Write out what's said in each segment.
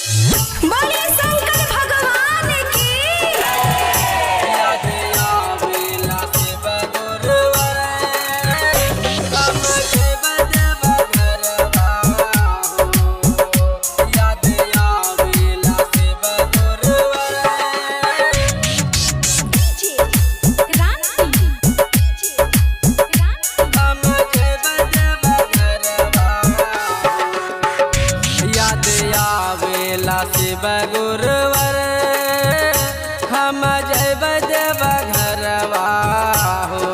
बोले शंकर भगवान की। शिव गुरुवर हम जैब देव घरवा हो।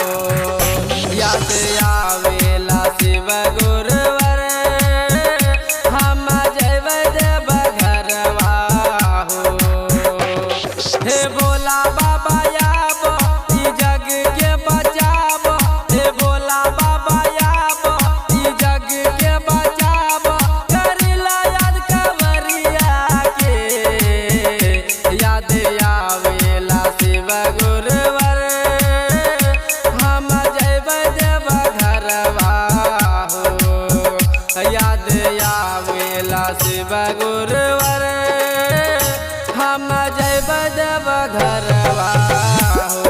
याद आवेला शिव गुरुवर हम जैब देव घरवा हो। हे भोला बाबा आबो ई जग के बचाबो। हे भोला बाबा आबो ई जग के बचाबो। करिला याद कंवरिया के। याद आवेला शिव गुरुवर हम जैब देव घरवा हो। याद आवेला शिव गुरुवर हम जैब देव घरवा हो।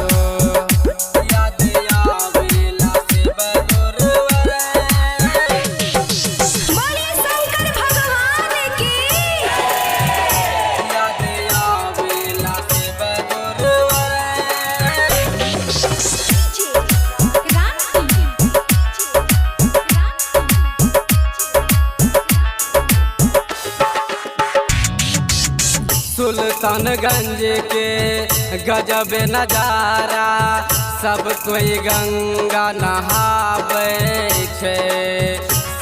याद आवेला शिव गुरुवर। बोले शंकर भगवान की। याद आवेला शिव गुरुवर। सुल्तानगंज के गजब नजारा सब कोई गंगा नहावे छे।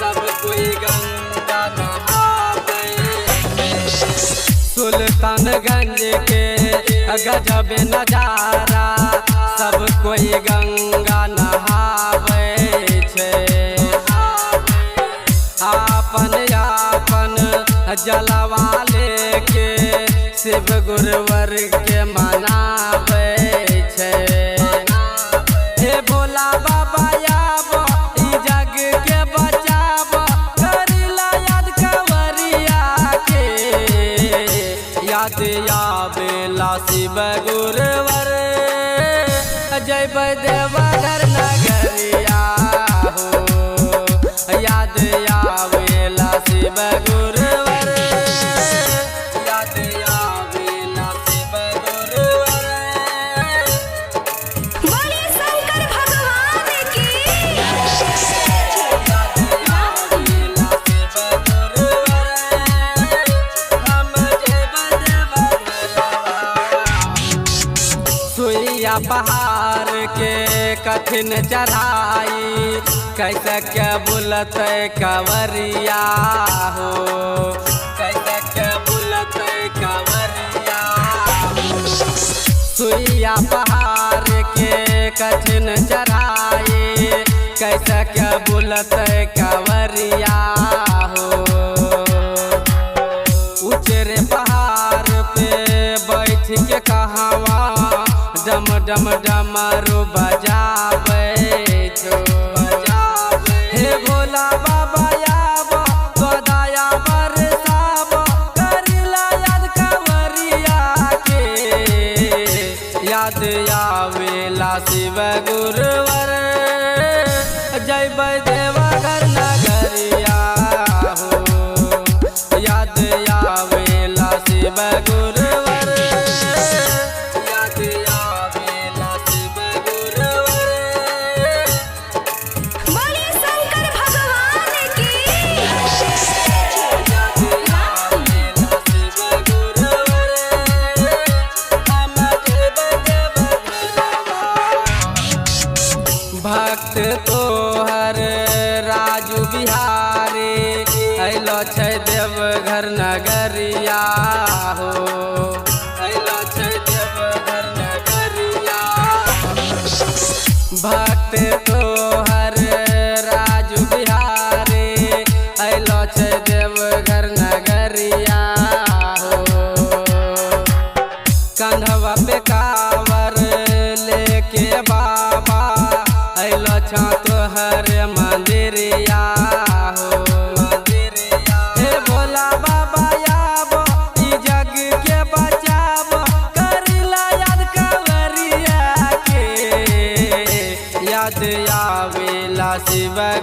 सब कोई गंगा नहावे छे। सुल्तानगंज के गजब नजारा सब कोई गंगा नहावे छे। आपन आपन जलवा लेके शिव गुरुवर के मनावे छे। हे भोला बाबा आबो ई जग के बचाबो। करिला याद कंवरिया के। याद आवेला शिव गुरुवर जैब देवघर नगरिया हो। याद आवेला शिव गुरुवर। याद आवेला शिव गुरुवर। बोले शंकर भगवान की। याद आवेला शिव गुरुवर हम जैब देव घरवा। सुइया पहाड़ के कठिन चढ़ाई कैसे के बुलते कंवरिया हो। कैसे के बुलते कंवरिया हो। सुइया पहाड़ के कठिन चढ़ाई कैसे के बुलते कंवरिया हो। ऊंचे पहाड़ पे बैठ के कहवा डम डम डमरू बजावे छो। हे भोला बाबा आबो तो दया बरसाबो। करिला याद कंवरिया के। याद आवेला शिव गुरुवर जैब देवघर नगरिया हो। याद आवेला शिव गुरुवर। याद आवेला शिव गुरुवर। बोले शंकर भगवान की। याद आवेला शिव गुरुवर हम जैब देव घरवा। भक्त तोहर राजू बिहारी अइलो छै देवघर नगरिया हो। अइलो छै देवघर नगरिया। भक्त तोहर राजू बिहारी अइलो छै देवघर नगरिया हो। कंधवा पे कावर लेके बाबा अइलो छा तोहर मंदिरिया हो। हे भोला बाबा आबो शिव